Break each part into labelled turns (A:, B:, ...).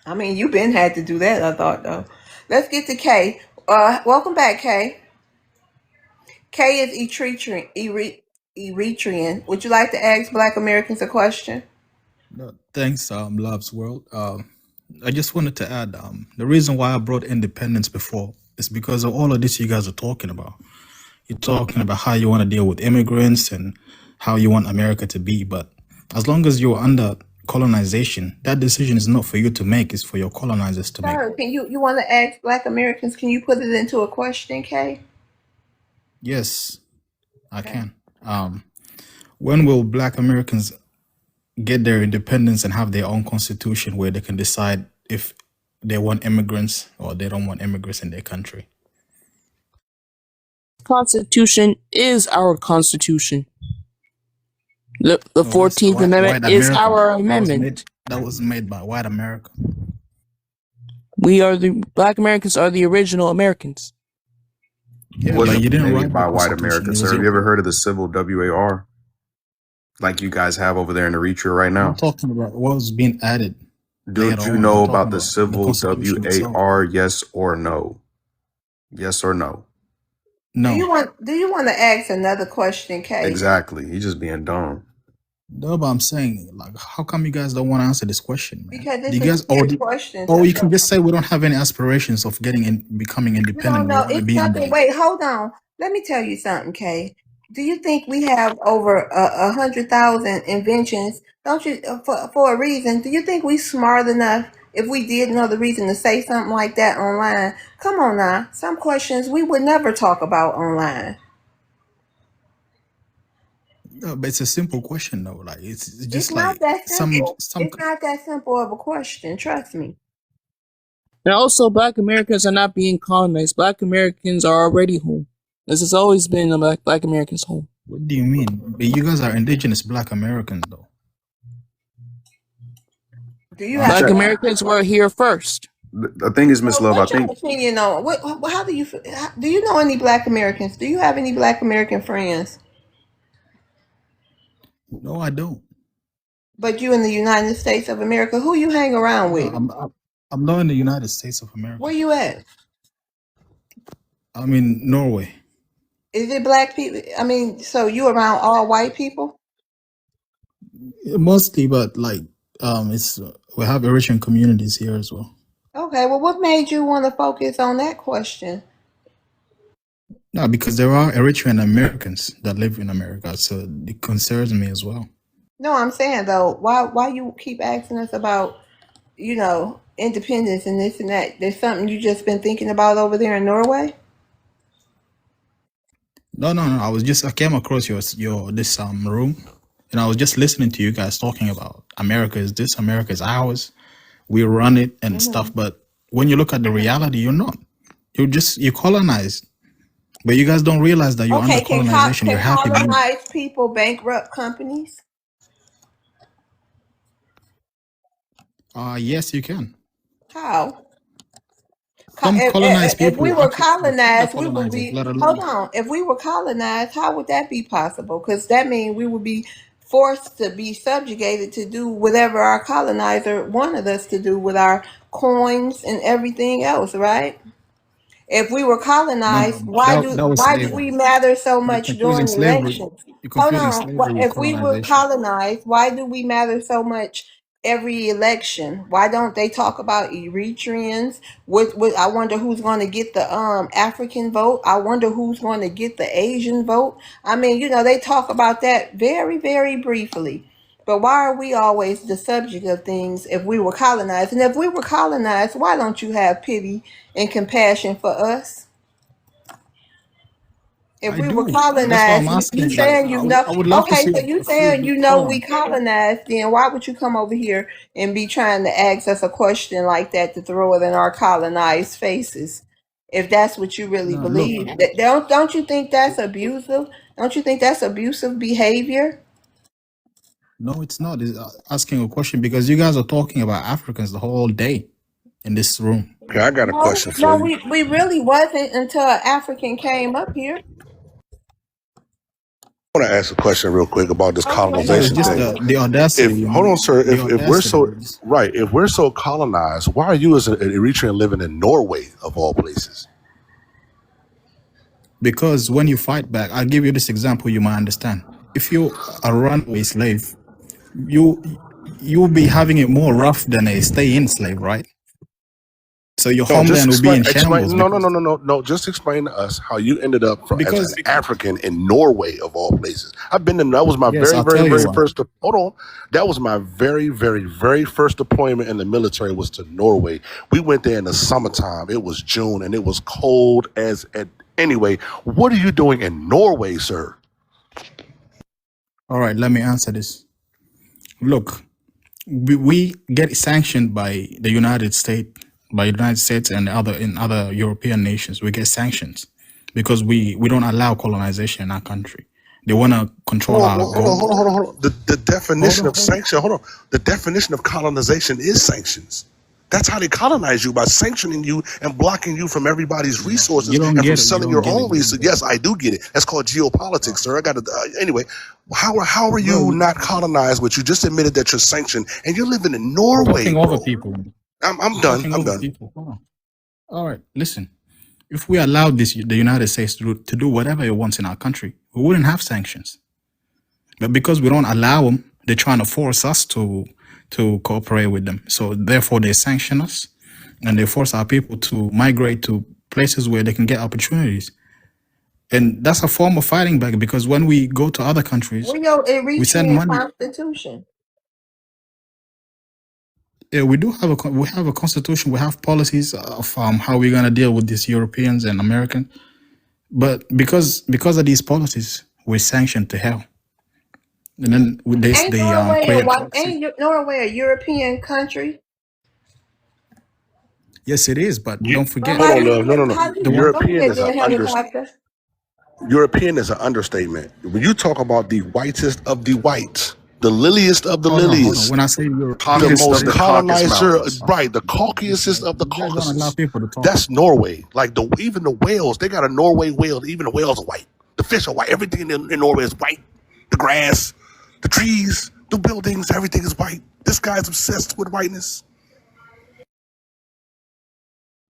A: I mean, you been had to do that, I thought, though. Let's get to Kay. Welcome back, Kay. Kay is Eritrean. Would you like to ask Black Americans a question?
B: No, thanks, Love's World. I just wanted to add the reason why I brought independence before is because of all of this you guys are talking about. You're talking about how you want to deal with immigrants and how you want America to be. But as long as you're under colonization, that decision is not for you to make, it's for your colonizers to make.
A: Sir, can you want to ask Black Americans? Can you put it into a question, Kay?
B: Yes, I
A: Okay.
B: can. When will Black Americans get their independence and have their own constitution where they can decide if they want immigrants or they don't want immigrants in their country?
C: Constitution is our Constitution. The
B: No, that's
C: 14th Amendment
B: white
C: is
B: America.
C: our
B: That was
C: amendment.
B: made. That was made by white America.
C: Black Americans are the original Americans.
B: Yeah, but
D: Wasn't
B: you didn't
D: made
B: write the
D: by white
B: constitution.
D: America,
B: It was
D: sir. Have
B: your.
D: you ever heard of the civil WAR? Like you guys have over there in Eritrea right
B: I'm
D: now?
B: not talking about what was being added later
D: Don't you
B: on.
D: know
B: I'm
D: about
B: talking
D: the
B: about the
D: civil
B: constitution itself.
D: WAR? Yes or no? Yes or no?
A: Do you
B: No,
A: want to ask another question, Kay?
D: Exactly. He's just being dumb.
B: no, but I'm saying, like, how come you guys don't want to answer this question, man?
A: Because
B: Do
A: it's
B: you
A: a
B: guys,
A: weird question.
B: or you can just say we don't have any aspirations of becoming
A: No,
B: independent. We
A: no,
B: want to
A: it's
B: be under.
A: nothing. Wait, hold on. Let me tell you something, Kay. Do you think we have over 100,000 inventions? Don't you, for a reason? Do you think we smart enough if we did know the reason to say something like that online? Come on now. Some questions we would never talk about online.
B: No, but it's a simple question though. Like it's
A: It's
B: just
A: not
B: like
A: that
B: some
A: simple. It's not that simple of a question. Trust me.
C: And also, Black Americans are not being colonized. Black Americans are already home. This has always been a Black Americans' home.
B: What do you mean? But you guys are indigenous Black Americans though.
A: Do you
C: Black
A: have
D: Check.
C: Americans were here first.
D: The thing is, Miss
A: so
D: Love, I
A: what's your
D: think
A: opinion on what? How do you? Do you know any Black Americans? Do you have any Black American friends?
B: No, I don't.
A: But you in the United States of America, who you hang around
B: No,
A: with?
B: I'm not in the United States of America.
A: Where you at?
B: I'm in Norway.
A: Is it Black people? I mean, so you around all white people?
B: Mostly, but like it's we have Eritrean communities here as well.
A: Okay, well, what made you want to focus on that question?
B: No, because there are Eritrean Americans that live in America, so it concerns me as well.
A: No, I'm saying though, why you keep asking us about, independence and this and that? There's something you just been thinking about over there in Norway?
B: No. I came across your this room, and I was just listening to you guys talking about America is this, America is ours, we run it and stuff. But when you look at the reality, you're not. You colonized, but you guys don't realize that you're under
A: Okay,
B: colonization. You're happy being.
A: colonized people bankrupt companies?
B: Yes, you can.
A: How?
B: Some colonized
A: If we
B: people
A: were
B: actually protect the
A: colonized, we would
B: colonizers,
A: be.
B: let
A: Hold
B: alone.
A: on. If we were colonized, how would that be possible? Because that means we would be forced to be subjugated to do whatever our colonizer wanted us to do with our coins and everything else, right? If we were colonized,
B: No. That was
A: why do
B: slavery.
A: we matter so
B: You're
A: much
B: confusing
A: during
B: slavery.
A: elections?
B: You're
A: Hold
B: confusing
A: on.
B: slavery with
A: If we were
B: colonization.
A: colonized, why do we matter so much every election? Why don't they talk about Eritreans? What I wonder who's going to get the African vote. I wonder who's going to get the Asian vote. I mean, they talk about that very, very briefly. But why are we always the subject of things if we were colonized? And if we were colonized, why don't you have pity and compassion for us? If
B: I
A: we were
B: do. That's why I'm
A: colonized, you
B: asking. Like,
A: saying
B: I would love to
A: okay,
B: see
A: so you
B: the fruit
A: saying
B: of the
A: we
B: corn.
A: colonized, then why would you come over here and be trying to ask us a question like that to throw it in our colonized faces? If that's what you really
B: No, look.
A: believe, don't you think that's abusive? Don't you think that's abusive behavior?
B: No, it's not. It's asking a question because you guys are talking about Africans the whole day in this room.
E: Okay, I got a
A: No,
E: question for
A: no,
E: you.
A: we really wasn't until an African came up here.
E: I want to ask a question real quick about this
B: No, it's
E: colonization
B: just
E: thing.
B: the audacity,
E: If
B: you
E: hold
B: know,
E: on, sir,
B: the
E: if we're
B: audacity.
E: so right, if we're so colonized, why are you as an Eritrean living in Norway of all places?
B: Because when you fight back, I'll give you this example you might understand. If you're a runaway slave, you you'll be having it more rough than a stay-in slave, right? So your
E: No, just
B: homeland will be
E: explain.
B: in shambles
E: No, no, no, no, no, no. Just explain to us how you ended up as an
B: because
E: African in Norway of all places. I've been to. That was my
B: yes,
E: very,
B: I'll
E: very,
B: tell you
E: very
B: why.
E: first. Hold on. That was my very, very, very first deployment in the military was to Norway. We went there in the summertime. It was June and it was cold as. Anyway, what are you doing in Norway, sir?
B: All right, let me answer this. Look, we get sanctioned by the United States and other European nations. We get sanctions because we don't allow colonization in our country. They want to control
E: Hold on,
B: our
E: hold on,
B: gold.
E: hold on, hold on, hold on. The
B: Hold
E: definition
B: on,
E: of
B: hold on.
E: sanction. Hold on. The definition of colonization is sanctions. That's how they colonize you, by sanctioning you and blocking you from everybody's
B: No,
E: resources
B: you don't
E: and from
B: get it. You
E: selling
B: don't
E: your
B: get it.
E: own
B: You don't
E: resources.
B: get it.
E: Yes, I do get it. That's called geopolitics, sir. I got to. Anyway, how are
B: Bro,
E: you not colonized? But you just admitted that you're sanctioned and you're living in
B: you're
E: Norway,
B: talking over
E: bro.
B: people.
E: I'm
B: You're
E: done.
B: talking
E: I'm
B: over
E: done.
B: people. Hold on. All right, listen. If we allowed the United States to do whatever it wants in our country, we wouldn't have sanctions. But because we don't allow them, they're trying to force us to cooperate with them. So therefore, they sanction us, and they force our people to migrate to places where they can get opportunities. And that's a form of fighting back because when we go to other countries,
A: Where your
B: we send
A: Eritrean
B: money.
A: constitution?
B: Yeah, we do have we have a constitution. We have policies of how we're gonna deal with these Europeans and Americans. But because of these policies, we're sanctioned to hell. And then with this,
A: Ain't
B: they
A: Norway a
B: create
A: white?
B: proxy.
A: Ain't Norway a European country?
B: Yes, it is. But
E: You,
B: don't
A: But
B: forget
E: hold
A: how do
E: on,
A: you
E: love. No, no,
A: get?
E: no.
A: How do
B: the
A: you
B: one.
A: go
E: European
A: ahead
E: is a
A: there, helicopter?
E: European is an understatement. When you talk about the whitest of the white, the liliest of the
B: Hold on, hold on.
E: lilies,
B: When I say
E: the
B: European,
D: Caucasus of
E: most
D: the
B: sorry,
D: Caucasus
E: colonizer,
D: Mountains.
E: right? The
B: listen,
E: Caucasus of the
B: you guys don't allow
E: Caucasus.
B: people to talk.
E: That's Norway. Like even the whales, they got a Norway whale. Even the whales are white. The fish are white. Everything in Norway is white. The grass, the trees, the buildings, everything is white. This guy's obsessed with whiteness.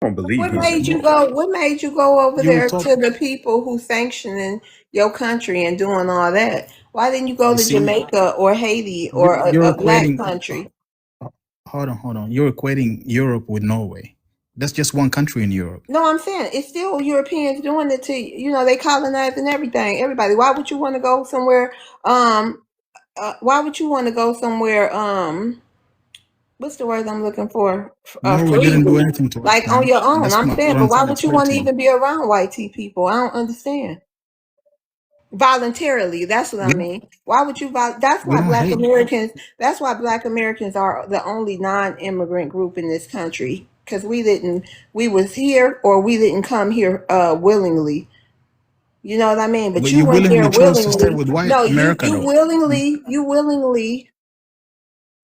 D: I don't believe
A: What
D: he's
A: made
D: in
A: you
D: Norway.
A: go? What made you go over
B: You
A: there
B: talk.
A: to the people who sanctioning your country and doing all that? Why didn't you go
B: You
A: to
B: see,
A: Jamaica or Haiti or
B: you're
A: a black
B: equating.
A: country?
B: Hold on, hold on. You're equating Europe with Norway. That's just one country in Europe.
A: No, I'm saying it's still Europeans doing it to you. You know, they colonizing everything, everybody. Why would you want to go somewhere? Why would you want to go somewhere? What's the word I'm looking for?
B: Norway didn't do
A: Freely,
B: anything to us,
A: like on
B: man.
A: your own.
B: That's
A: I'm
B: what
A: saying,
B: I'm
A: but why
B: trying to
A: would you
B: explain
A: want
B: to
A: to
B: you.
A: even be around white people? I don't understand. Voluntarily, that's what I
B: We
A: mean. Why would you? That's
B: we
A: why
B: don't
A: Black
B: hate.
A: Americans. That's why Black Americans are the only non-immigrant group in this country because we didn't. We was here or we didn't come here willingly. You know what I mean? But
B: But
A: you
B: you
A: went there
B: willingly chose to stay
A: willingly.
B: with white
A: No,
B: America,
A: you
B: though.
A: willingly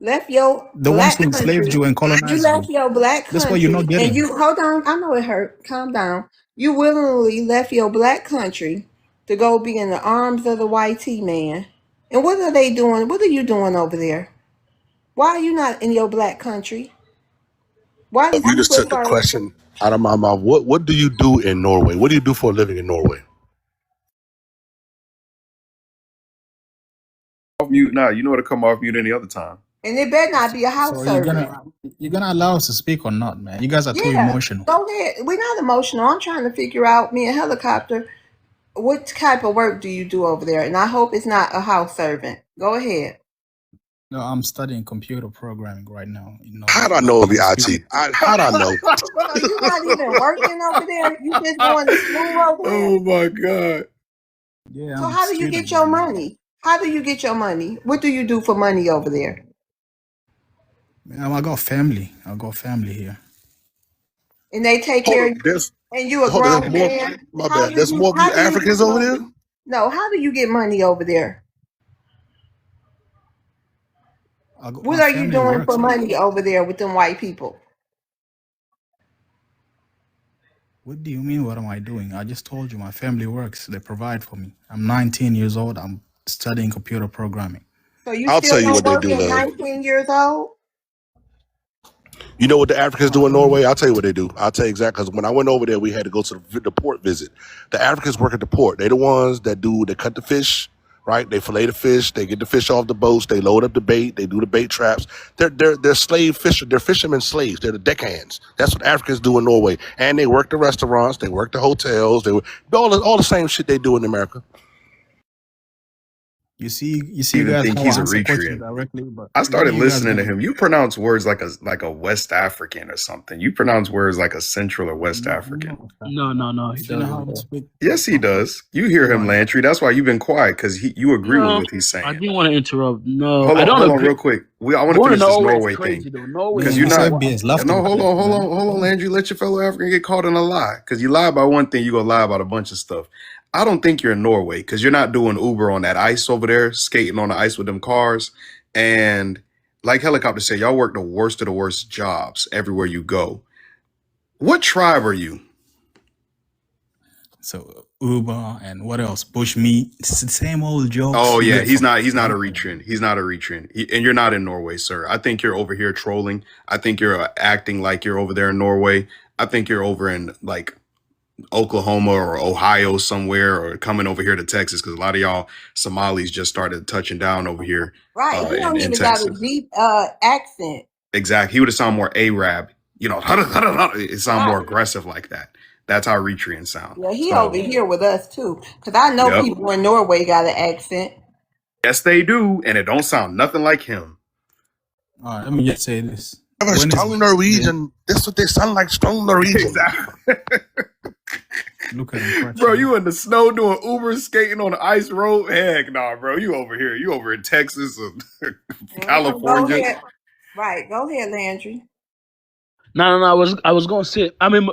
A: left your
B: The ones
A: black
B: who enslaved
A: country.
B: you and
A: You
B: colonized
A: left
B: you.
A: your black
B: That's what you're not
A: country and
B: getting.
A: you hold on. I know it hurt. Calm down. You willingly left your black country to go be in the arms of the white T man. And what are they doing? What are you doing over there? Why are you not in your black country? Why did
E: You
A: you
E: just took the
A: prefer?
E: question out of my mouth. What do you do in Norway? What do you do for a living in Norway?
D: Off mute now. You know to come off mute any other time.
A: And it better not be a house
B: So
A: servant.
B: you're gonna allow us to speak or not, man? You guys are too
A: Yeah,
B: emotional.
A: go ahead. We're not emotional. I'm trying to figure out, me and helicopter, what type of work do you do over there? And I hope it's not a house servant. Go ahead.
B: No, I'm studying computer programming right now in
E: How'd I
B: Norway.
E: know it'd be
B: I'm
E: IT?
B: speaking.
E: How'd I know?
A: So you not even working over there? You just going to school over there?
D: Oh my God.
B: Yeah,
A: So
B: I'm a
A: how do you get
B: student
A: your
B: right now.
A: money? How do you get your money? What do you do for money over there?
B: I got family. I got family here.
A: And they take
E: Hold
A: care
E: on,
A: of you? And you a
E: there's
A: grown
E: more.
A: man?
E: My bad. There's more of you
A: How do you get
E: Africans over there.
A: money? No, how do you get money over there?
B: I got
A: What
B: my
A: are you
B: family
A: doing for
B: works.
A: money over there with them white people?
B: What do you mean? What am I doing? I just told you my family works. They provide for me. I'm 19 years old. I'm studying computer programming.
A: So you
E: I'll
A: still
E: tell you
A: don't
E: what they
A: work
E: do,
A: at
E: love.
A: 19 years old?
E: You know what the Africans do in
B: Um,
E: Norway? I'll tell you what they do. I'll tell you exactly, because when I went over there, we had to go to the port visit. The Africans work at the port. They're the ones that cut the fish, right? They fillet the fish. They get the fish off the boats. They load up the bait. They do the bait traps. They're slave fisher. They're fishermen slaves. They're the deckhands. That's what Africans do in Norway. And they work the restaurants. They work the hotels. They work all the same shit they do in America.
B: you see,
D: Even
B: guys,
D: think
B: how
D: he's
B: I answer questions
D: Eritrean.
B: directly, but
D: I
B: what do
D: started
B: you guys
D: listening to
B: get?
D: him. You pronounce words like a West African or something. You pronounce words like a Central or West African.
C: No, he
B: You know how
C: doesn't,
B: to
C: bro.
B: speak?
D: Yes, he
B: Okay.
D: does. You hear him,
B: Go ahead.
D: Lantry. That's why you've been quiet, because you agree with
C: No,
D: what he's
C: I
D: saying.
C: didn't want to interrupt. No,
D: Hold
C: I
D: on,
C: don't
D: real
C: agree.
D: quick. I want to
C: Going to
D: finish this
C: Norway is
D: Norway thing.
C: crazy, though. Norway
D: Because
C: is
D: you're
B: You
C: not
B: said
D: not.
C: wild.
B: BS left
D: No,
B: about
D: hold
B: it.
D: on, hold
B: Then
D: on, hold on,
B: go ahead.
D: Landry. Let your fellow African get caught in a lie. Because you lie about one thing, you're going to lie about a bunch of stuff. I don't think you're in Norway, because you're not doing Uber on that ice over there, skating on the ice with them cars. And like Helicopter said, y'all work the worst of the worst jobs everywhere you go. What tribe are you?
B: So Uber and what else? Bushmeat. It's the same old jokes
D: Oh
B: you
D: yeah,
B: get from
D: he's not
B: everywhere.
D: Eritrean. He's not Eritrean. And you're not in Norway, sir. I think you're over here trolling. I think you're acting like you're over there in Norway. I think you're over in like Oklahoma or Ohio somewhere, or coming over here to Texas, because a lot of y'all Somalis just started touching down over here
A: Right. He don't
D: in
A: even got a
D: Texas.
A: deep accent.
D: Exactly. He would have sound more Arab, it sound more
A: Right.
D: aggressive like that. That's how Eritrean sound.
A: Yeah, he over
D: So
A: here with us too. Cause I know
D: yep.
A: people in Norway got an accent.
D: Yes, they do, and it don't sound nothing like him.
B: All right, let me just say this.
E: Have a
B: When is
E: strong
B: the
E: Norwegian. That's what they sound like, strong Norwegian.
D: Exactly.
B: look at him
D: Bro,
B: question?
D: you in the snow doing Uber skating on the ice road? Heck nah, bro. You over here. You over in Texas or
A: Go
D: California.
A: ahead. Right. Go ahead, Landry.
C: No. I was going to say. I mean,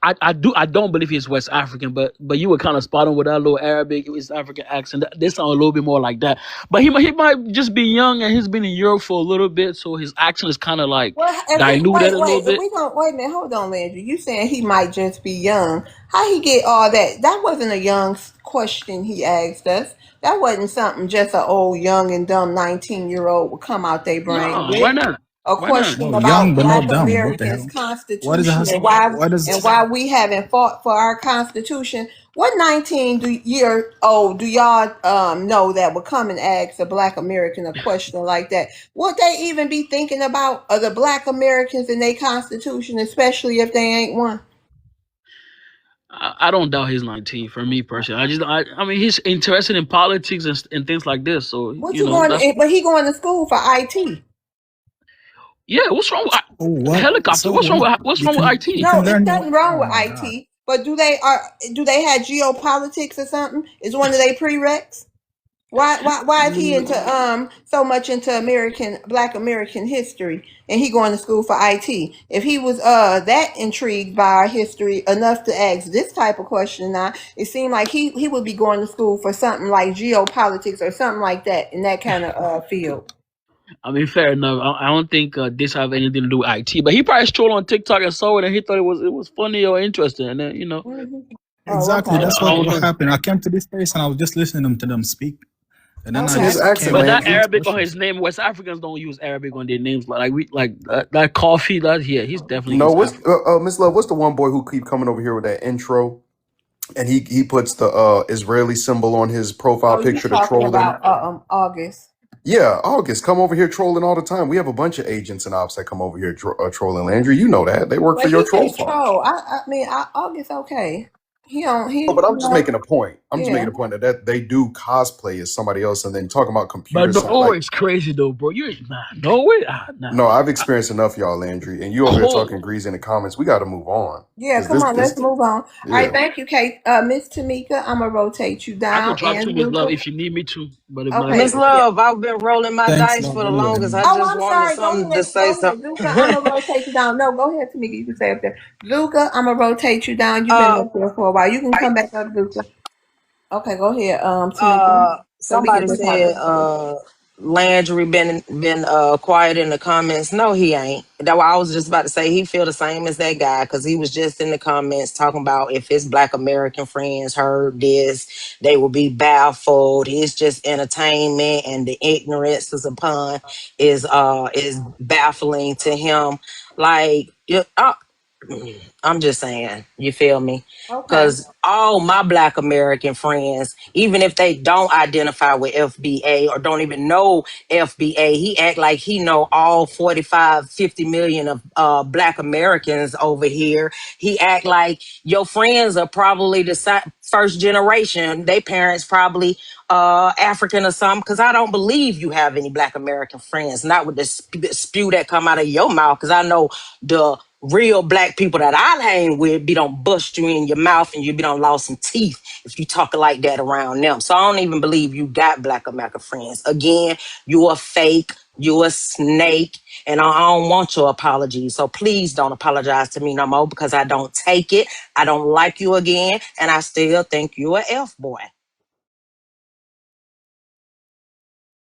C: I don't believe he's West African, but you were kind of spot on with that little Arabic West African accent. They sound a little bit more like that. But he might just be young, and he's been in Europe for a little bit, so his accent is kind of like
A: Well,
C: diluted a little
A: wait, if
C: bit.
A: we don't wait a minute, hold on, Landry. You saying he might just be young? How he get all that? That wasn't a young question he asked us. That wasn't something just an old, young and dumb 19-year-old would come out their brain
C: No, why
A: with.
C: not?
A: A
C: Why not?
A: question
B: No, young
A: about
B: but
A: Black
B: not dumb. What the
A: Americans'
B: hell? What is
A: Constitution
B: that?
A: and
B: Why does?
A: why we haven't fought for our Constitution. What 19-year old do y'all know that would come and ask a Black American a question like that? Would they even be thinking about the Black Americans and their Constitution, especially if they ain't one?
C: I don't doubt he's 19. For me personally, I mean, he's interested in politics and things like this. So
A: What
C: you
A: you
C: know,
A: going?
C: that's
A: But he going to school for IT.
C: yeah. What's wrong with
B: Oh, what?
C: helicopter?
B: So what?
C: What's
B: You
C: wrong with
B: can
C: IT?
A: It's
B: learn
A: nothing
B: your.
A: wrong
B: Oh
A: with
B: my god.
A: IT. But do they have geopolitics or something? Is one of their prereqs? Why is he into so much into Black American history and he going to school for IT? If he was that intrigued by our history enough to ask this type of question now, it seemed like he would be going to school for something like geopolitics or something like that in that kind of field.
C: I mean, fair enough. I don't think this have anything to do with IT, but he probably strolled on TikTok and saw it, and he thought it was funny or interesting, and then you know,
A: Mm-hmm. Oh,
B: Exactly.
A: okay.
B: That's
C: I don't
B: what
C: know.
B: happened. I came to this place and I was just listening to them speak, and then I
D: See
A: Okay.
D: his
B: just
D: accent,
B: came
C: But
B: up
C: that
B: and
D: Landry.
B: asked
C: Arabic on his
B: questions.
C: name, West Africans don't use Arabic on their names like we like that coffee. That yeah, he's definitely
D: No,
C: East
D: what's
C: African.
D: Miss Love? What's the one boy who keep coming over here with that intro, and he puts the Israeli symbol on his profile
A: Oh, you
D: picture to
A: talking
D: troll them?
A: about August?
D: Yeah, August come over here trolling all the time. We have a bunch of agents and ops that come over here trolling Landry. You know that they work for
A: But
D: your
A: he
D: troll
A: can
D: farm.
A: troll. I mean, August okay. He don't. He
D: No, but
A: you
D: I'm just
A: know.
D: making a point. I'm just
A: Yeah.
D: making a point that they do cosplay as somebody else, and then talking about
C: But
D: computer science.
C: no,
D: Like,
C: it's crazy though, bro. You nah, no way, nah.
D: no, I've experienced enough, y'all, Landry, and you over here
C: Oh,
D: talking greasy in the comments. We got to move on
A: Yeah,
D: because
A: come on, let's
D: this,
A: move on. All right,
D: yeah.
A: thank you, Kate. Miss Tamika, I'm gonna rotate you
C: I could
A: down.
C: drop
A: And
C: to Miss Love
A: Luca.
C: if you need me to, but if not, it's
A: Okay,
F: Miss
C: cool.
A: yeah.
F: Love, I've been rolling my
B: Thanks,
F: dice
B: love.
F: for the
B: Go ahead,
F: longest. I
B: man.
A: Oh,
F: just
A: I'm
F: wanted
A: sorry.
F: something to say
A: Go ahead,
F: something.
A: Luca. I'm gonna rotate you down. No, go ahead, Tamika. You can stay up there. Luca, I'm gonna rotate you down. You've been
F: uh,
A: up there for a while. You can come back up, Luca. Okay, go ahead, Tamika. So we can
F: somebody
A: just have
F: said,
A: a debate.
F: Landry been quiet in the comments. No, he ain't. That what I was just about to say. He feel the same as that guy because he was just in the comments talking about if his Black American friends heard this, they will be baffled. It's just entertainment, and the ignorance is upon is baffling to him. Like, I'm just saying, you feel me?
A: Okay.
F: Because all my Black American friends, even if they don't identify with FBA or don't even know FBA, he act like he know all 45, 50 million of Black Americans over here. He act like your friends are probably the first generation. They parents probably African or something. Because I don't believe you have any Black American friends. Not with the spew that come out of your mouth. Because I know the real Black people that I hang with be don't bust you in your mouth and you be don't lost some teeth if you talk like that around them. So I don't even believe you got Black American friends. Again, you a fake, you a snake, and I don't want your apology. So please don't apologize to me no more because I don't take it. I don't like you again, and I still think you a F boy.